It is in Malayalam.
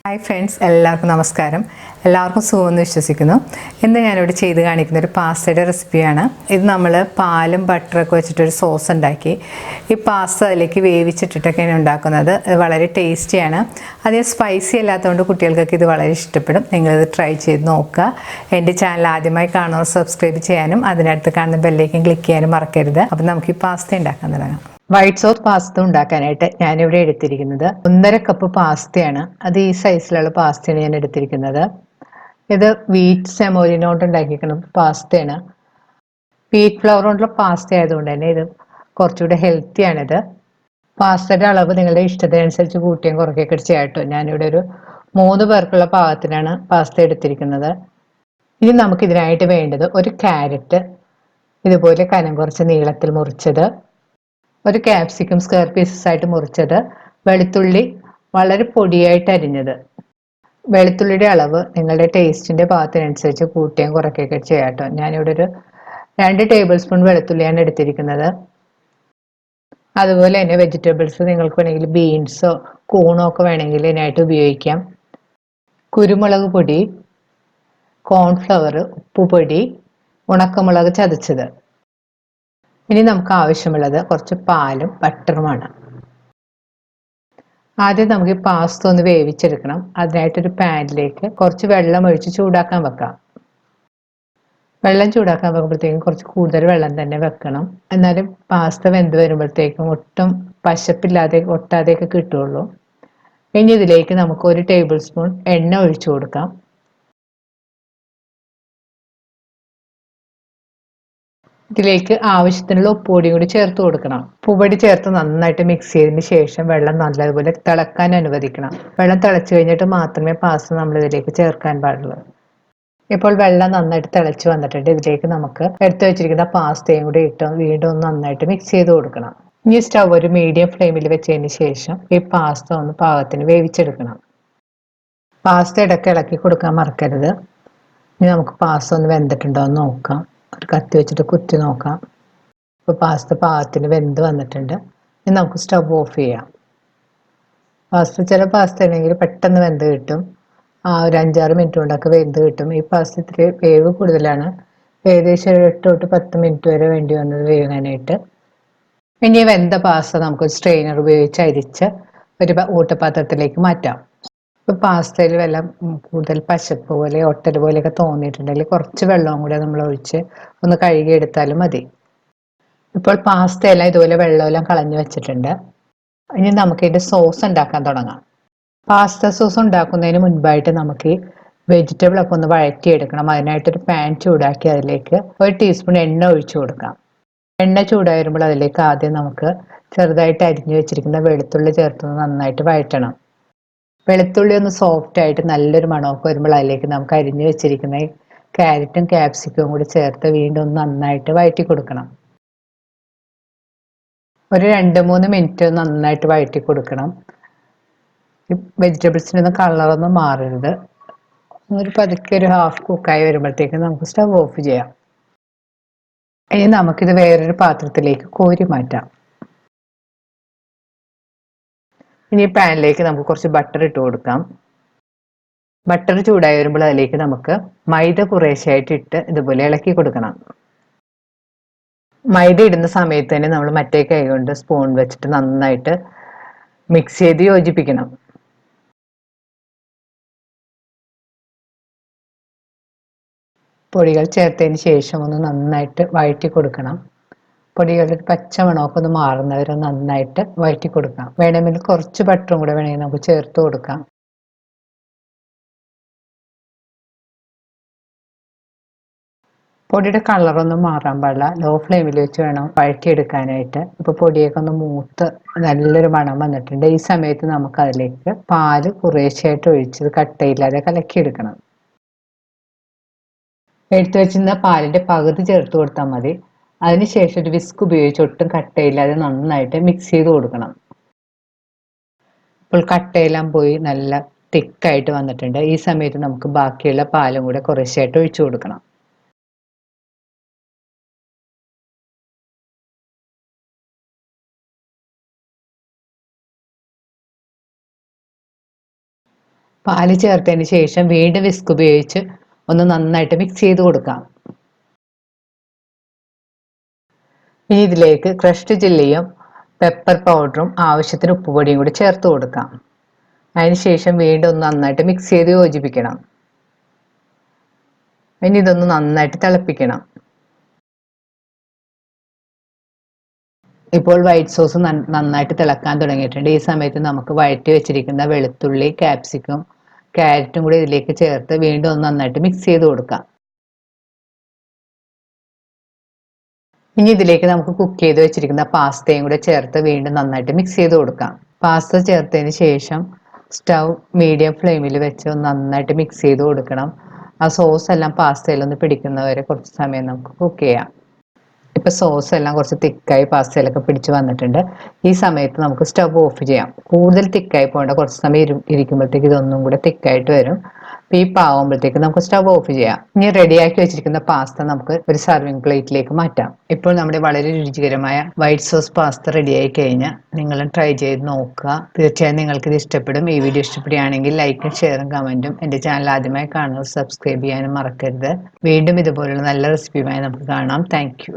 ഹായ് ഫ്രണ്ട്സ്, എല്ലാവർക്കും നമസ്കാരം. എല്ലാവർക്കും സുഖമെന്ന് വിശ്വസിക്കുന്നു. ഇന്ന് ഞാനിവിടെ ചെയ്ത് കാണിക്കുന്ന ഒരു പാസ്തയുടെ റെസിപ്പിയാണ്. ഇത് നമ്മൾ പാലും ബട്ടറൊക്കെ വെച്ചിട്ടൊരു സോസ് ഉണ്ടാക്കി ഈ പാസ്ത അതിലേക്ക് വേവിച്ചിട്ടിട്ടൊക്കെയാണ് ഉണ്ടാക്കുന്നത്. ഇത് വളരെ ടേസ്റ്റിയാണ്. അധികം സ്പൈസി അല്ലാത്തതുകൊണ്ട് കുട്ടികൾക്കൊക്കെ ഇത് വളരെ ഇഷ്ടപ്പെടും. നിങ്ങളിത് ട്രൈ ചെയ്ത് നോക്കുക. എൻ്റെ ചാനൽ ആദ്യമായി കാണുന്നവർ സബ്സ്ക്രൈബ് ചെയ്യാനും അതിനടുത്ത് കാണുന്ന ബെല്ലേക്കും ക്ലിക്ക് ചെയ്യാനും മറക്കരുത്. അപ്പം നമുക്ക് ഈ പാസ്ത ഉണ്ടാക്കാൻ തുടങ്ങാം. വൈറ്റ് സോസ് പാസ്ത ഉണ്ടാക്കാനായിട്ട് ഞാനിവിടെ എടുത്തിരിക്കുന്നത് 1.5 കപ്പ് പാസ്തയാണ്. അത് ഈ സൈസിലുള്ള പാസ്തയാണ് ഞാൻ എടുത്തിരിക്കുന്നത്. ഇത് വീറ്റ് സെമോലിന കൊണ്ട് ഉണ്ടാക്കിയിരിക്കുന്ന പാസ്തയാണ്. വീറ്റ് ഫ്ലവർ കൊണ്ടുള്ള പാസ്ത ആയതുകൊണ്ട് തന്നെ ഇത് കുറച്ചുകൂടെ ഹെൽത്തിയാണിത്. പാസ്തയുടെ അളവ് നിങ്ങളുടെ ഇഷ്ടത്തിനനുസരിച്ച് കൂട്ടിയും കുറയ്ക്കുകയൊക്കെ ചെയ്യാം കേട്ടോ. ഞാനിവിടെ ഒരു 3 പേർക്കുള്ള പാകത്തിനാണ് പാസ്ത എടുത്തിരിക്കുന്നത്. ഇനി നമുക്കിതിനായിട്ട് വേണ്ടത് ഒരു ക്യാരറ്റ് ഇതുപോലെ കനം കുറച്ച് നീളത്തിൽ മുറിച്ചത്, ഒരു ക്യാപ്സിക്കം സ്ക്വയർ പീസസ് ആയിട്ട് മുറിച്ചത്, വെളുത്തുള്ളി വളരെ പൊടിയായിട്ട് അരിഞ്ഞത്. വെളുത്തുള്ളിയുടെ അളവ് നിങ്ങളുടെ ടേസ്റ്റിന്റെ പാകത്തിനനുസരിച്ച് കൂട്ടുകയും കുറയ്ക്കുകയൊക്കെ ചെയ്യാം കേട്ടോ. ഞാനിവിടെ ഒരു 2 ടേബിൾ സ്പൂൺ വെളുത്തുള്ളിയാണ് എടുത്തിരിക്കുന്നത്. അതുപോലെ തന്നെ വെജിറ്റബിൾസ് നിങ്ങൾക്ക് വേണമെങ്കിൽ ബീൻസോ കൂണോ ഒക്കെ വേണമെങ്കിൽ ഇതിനായിട്ട് ഉപയോഗിക്കാം. കുരുമുളക് പൊടി, കോൺഫ്ലവർ, ഉപ്പുപൊടി, ഉണക്കമുളക് ചതച്ചത്. ഇനി നമുക്ക് ആവശ്യമുള്ളത് കുറച്ച് പാലും ബട്ടറുമാണ്. ആദ്യം നമുക്ക് ഈ പാസ്ത ഒന്ന് വേവിച്ചെടുക്കണം. അതിനായിട്ടൊരു പാനിലേക്ക് കുറച്ച് വെള്ളം ഒഴിച്ച് ചൂടാക്കാൻ വെക്കാം. വെള്ളം ചൂടാക്കാൻ വെക്കുമ്പോഴത്തേക്കും കുറച്ച് കൂടുതൽ വെള്ളം തന്നെ വെക്കണം. എന്നാലും പാസ്ത വെന്ത് വരുമ്പോഴത്തേക്കും ഒട്ടും പശപ്പില്ലാതെ ഒട്ടാതെയൊക്കെ കിട്ടുള്ളൂ. ഇനി ഇതിലേക്ക് നമുക്ക് 1 ടേബിൾ സ്പൂൺ എണ്ണ ഒഴിച്ചു കൊടുക്കാം. ഇതിലേക്ക് ആവശ്യത്തിനുള്ള ഉപ്പുപൊടി കൂടി ചേർത്ത് കൊടുക്കണം. ഉപ്പുപൊടി ചേർത്ത് നന്നായിട്ട് മിക്സ് ചെയ്തതിന് ശേഷം വെള്ളം നല്ലതുപോലെ തിളക്കാൻ അനുവദിക്കണം. വെള്ളം തിളച്ചു കഴിഞ്ഞിട്ട് മാത്രമേ പാസ്ത നമ്മൾ ഇതിലേക്ക് ചേർക്കാൻ പാടുള്ളൂ. ഇപ്പോൾ വെള്ളം നന്നായിട്ട് തിളച്ച് വന്നിട്ടുണ്ട്. ഇതിലേക്ക് നമുക്ക് എടുത്തു വെച്ചിരിക്കുന്ന പാസ്തയും കൂടി ഇട്ട് വീണ്ടും ഒന്ന് നന്നായിട്ട് മിക്സ് ചെയ്ത് കൊടുക്കണം. ഇനി സ്റ്റവ് ഒരു മീഡിയം ഫ്ലെയിമിൽ വെച്ചതിന് ശേഷം ഈ പാസ്ത ഒന്ന് പാകത്തിന് വേവിച്ചെടുക്കണം. പാസ്ത ഇടയ്ക്ക് ഇളക്കി കൊടുക്കാൻ മറക്കരുത്. ഇനി നമുക്ക് പാസ്ത ഒന്ന് വെന്തിട്ടുണ്ടോ എന്ന് നോക്കാം. ഒരു കത്തി വെച്ചിട്ട് കുത്തി നോക്കാം. ഇപ്പോൾ പാസ്ത പാകത്തിന് വെന്ത് വന്നിട്ടുണ്ട്. ഇനി നമുക്ക് സ്റ്റവ് ഓഫ് ചെയ്യാം. ചില പാസ്ത ആണെങ്കിൽ പെട്ടെന്ന് വെന്ത് കിട്ടും. ഒരു 5-6 മിനിറ്റ് കൊണ്ടൊക്കെ വെന്ത് കിട്ടും. ഈ പാസ്ത ഇത്തിരി വേവ് കൂടുതലാണ്. ഏകദേശം 8 തൊട്ട് 10 മിനിറ്റ് വരെ വേണ്ടി വന്നത് വേകാനായിട്ട്. ഇനി വെന്ത പാസ്ത നമുക്ക് സ്ട്രെയിനർ ഉപയോഗിച്ച് അരിച്ച് ഒരു ഊട്ടപാത്രത്തിലേക്ക് മാറ്റാം. ഇപ്പോൾ പാസ്തയിൽ വല്ല കൂടുതൽ പശപ്പ് പോലെ ഒട്ടൽ പോലെയൊക്കെ തോന്നിയിട്ടുണ്ടെങ്കിൽ കുറച്ച് വെള്ളവും കൂടെ നമ്മൾ ഒഴിച്ച് ഒന്ന് കഴുകിയെടുത്താലും മതി. ഇപ്പോൾ പാസ്ത എല്ലാം ഇതുപോലെ വെള്ളമെല്ലാം കളഞ്ഞു വെച്ചിട്ടുണ്ട്. ഇനി നമുക്ക് ഇതിൻ്റെ സോസ് ഉണ്ടാക്കാൻ തുടങ്ങാം. പാസ്ത സോസ് ഉണ്ടാക്കുന്നതിന് മുൻപായിട്ട് നമുക്ക് വെജിറ്റബിൾ ഒക്കെ ഒന്ന് വഴറ്റിയെടുക്കണം. അതിനായിട്ടൊരു പാൻ ചൂടാക്കി അതിലേക്ക് 1 ടീസ്പൂൺ എണ്ണ ഒഴിച്ചു കൊടുക്കാം. എണ്ണ ചൂടായി വരുമ്പോൾ അതിലേക്ക് ആദ്യം നമുക്ക് ചെറുതായിട്ട് അരിഞ്ഞു വെച്ചിരിക്കുന്ന വെളുത്തുള്ളി ചേർത്ത് നന്നായിട്ട് വഴറ്റണം. വെളുത്തുള്ളി ഒന്ന് സോഫ്റ്റ് ആയിട്ട് നല്ലൊരു മണമൊക്കെ വരുമ്പോൾ അതിലേക്ക് നമുക്ക് അരിഞ്ഞു വെച്ചിരിക്കുന്ന ക്യാരറ്റും ക്യാപ്സിക്കവും കൂടി ചേർത്ത് വീണ്ടും ഒന്ന് നന്നായിട്ട് വഴറ്റി കൊടുക്കണം. ഒരു 2-3 മിനിറ്റ് നന്നായിട്ട് വഴറ്റി കൊടുക്കണം. വെജിറ്റബിൾസിനൊന്നും കളറൊന്നും മാറരുത്. ഒരു പതുക്കെ ഒരു ഹാഫ് കുക്കായി വരുമ്പോഴത്തേക്കും നമുക്ക് സ്റ്റവ് ഓഫ് ചെയ്യാം. ഇനി നമുക്കിത് വേറൊരു പാത്രത്തിലേക്ക് കോരി മാറ്റാം. ഇനി പാനിലേക്ക് നമുക്ക് കുറച്ച് ബട്ടർ ഇട്ട് കൊടുക്കാം. ബട്ടർ ചൂടായി വരുമ്പോൾ അതിലേക്ക് നമുക്ക് മൈദ കുറേശ്ശായിട്ട് ഇട്ട് ഇതുപോലെ ഇളക്കി കൊടുക്കണം. മൈദ ഇടുന്ന സമയത്ത് തന്നെ നമ്മൾ മറ്റേ കൈ കൊണ്ട് സ്പൂൺ വെച്ചിട്ട് നന്നായിട്ട് മിക്സ് ചെയ്ത് യോജിപ്പിക്കണം. പൊടികൾ ചേർത്തതിന് ശേഷം ഒന്ന് നന്നായിട്ട് വഴറ്റി കൊടുക്കണം. പൊടികളുടെ പച്ചമണമൊക്കെ ഒന്ന് മാറുന്നവരെ നന്നായിട്ട് വഴറ്റി കൊടുക്കാം. വേണമെങ്കിൽ കുറച്ച് ബട്ടറും കൂടെ വേണമെങ്കിൽ നമുക്ക് ചേർത്ത് കൊടുക്കാം. പൊടിയുടെ കളറൊന്നും മാറാൻ പാടില്ല. ലോ ഫ്ലെയിമിൽ വെച്ച് വേണം വഴറ്റിയെടുക്കാനായിട്ട്. ഇപ്പോൾ പൊടിയൊക്കെ ഒന്ന് മൂത്ത് നല്ലൊരു മണം വന്നിട്ടുണ്ട്. ഈ സമയത്ത് നമുക്ക് അതിലേക്ക് പാല് കുറേശ്ശായിട്ട് ഒഴിച്ചത് കട്ടയില്ലാതെ കലക്കിയെടുക്കണം. എടുത്തു വെച്ചിരുന്ന പാലിന്റെ പകുതി ചേർത്ത് കൊടുത്താൽ മതി. അതിനുശേഷം ഒരു വിസ്ക് ഉപയോഗിച്ച് ഒട്ടും കട്ടയില്ലാതെ നന്നായിട്ട് മിക്സ് ചെയ്ത് കൊടുക്കണം. ഇപ്പോൾ കട്ടയെല്ലാം പോയി നല്ല തിക്കായിട്ട് വന്നിട്ടുണ്ട്. ഈ സമയത്ത് നമുക്ക് ബാക്കിയുള്ള പാലും കൂടെ കുറേശ്ശായിട്ട് ഒഴിച്ചു കൊടുക്കണം. പാല് ചേർത്തതിന് ശേഷം വീണ്ടും വിസ്ക് ഉപയോഗിച്ച് ഒന്ന് നന്നായിട്ട് മിക്സ് ചെയ്ത് കൊടുക്കാം. ഇനി ഇതിലേക്ക് ക്രഷ്ഡ് ചില്ലിയും പെപ്പർ പൗഡറും ആവശ്യത്തിന് ഉപ്പുപൊടിയും കൂടി ചേർത്ത് കൊടുക്കാം. അതിനുശേഷം വീണ്ടും ഒന്ന് നന്നായിട്ട് മിക്സ് ചെയ്ത് യോജിപ്പിക്കണം. ഇനി ഇതൊന്ന് നന്നായിട്ട് തിളപ്പിക്കണം. ഇപ്പോൾ വൈറ്റ് സോസ് നന്നായിട്ട് തിളക്കാൻ തുടങ്ങിയിട്ടുണ്ട്. ഈ സമയത്ത് നമുക്ക് വഴറ്റി വെച്ചിരിക്കുന്ന വെളുത്തുള്ളി, കാപ്സിക്കം, ക്യാരറ്റും കൂടി ഇതിലേക്ക് ചേർത്ത് വീണ്ടും ഒന്ന് നന്നായിട്ട് മിക്സ് ചെയ്ത് കൊടുക്കാം. ഇനി ഇതിലേക്ക് നമുക്ക് കുക്ക് ചെയ്ത് വെച്ചിരിക്കുന്ന പാസ്തയും കൂടെ ചേർത്ത് വീണ്ടും നന്നായിട്ട് മിക്സ് ചെയ്ത് കൊടുക്കാം. പാസ്ത ചേർത്തതിന് ശേഷം സ്റ്റൗ മീഡിയം ഫ്ലെയിമിൽ വെച്ച് ഒന്ന് നന്നായിട്ട് മിക്സ് ചെയ്ത് കൊടുക്കണം. ആ സോസ് എല്ലാം പാസ്തയിലൊന്ന് പിടിക്കുന്നവരെ കുറച്ച് സമയം നമുക്ക് കുക്ക് ചെയ്യാം. ഇപ്പൊ സോസ് എല്ലാം കുറച്ച് തിക്കായി പാസ്തയിലൊക്കെ പിടിച്ച് വന്നിട്ടുണ്ട്. ഈ സമയത്ത് നമുക്ക് സ്റ്റവ് ഓഫ് ചെയ്യാം. കൂടുതൽ തിക്കായി പോകേണ്ട, കുറച്ച് സമയം ഇരിക്കുമ്പോഴത്തേക്ക് ഇതൊന്നും കൂടെ തിക്കായിട്ട് വരും. അപ്പൊ ഈ പാവുമ്പോഴത്തേക്ക് നമുക്ക് സ്റ്റവ് ഓഫ് ചെയ്യാം. ഇനി റെഡിയാക്കി വെച്ചിരിക്കുന്ന പാസ്ത നമുക്ക് ഒരു സർവിങ് പ്ലേറ്റിലേക്ക് മാറ്റാം. ഇപ്പോൾ നമ്മുടെ വളരെ രുചികരമായ വൈറ്റ് സോസ് പാസ്ത റെഡിയായി കഴിഞ്ഞാൽ നിങ്ങളും ട്രൈ ചെയ്ത് നോക്കുക. തീർച്ചയായും നിങ്ങൾക്ക് ഇത് ഇഷ്ടപ്പെടും. ഈ വീഡിയോ ഇഷ്ടപ്പെടുകയാണെങ്കിൽ ലൈക്കും ഷെയറും കമന്റും, എൻ്റെ ചാനൽ ആദ്യമായി കാണുന്നവർ സബ്സ്ക്രൈബ് ചെയ്യാനും മറക്കരുത്. വീണ്ടും ഇതുപോലുള്ള നല്ല റെസിപ്പിയുമായി നമുക്ക് കാണാം. Thank you.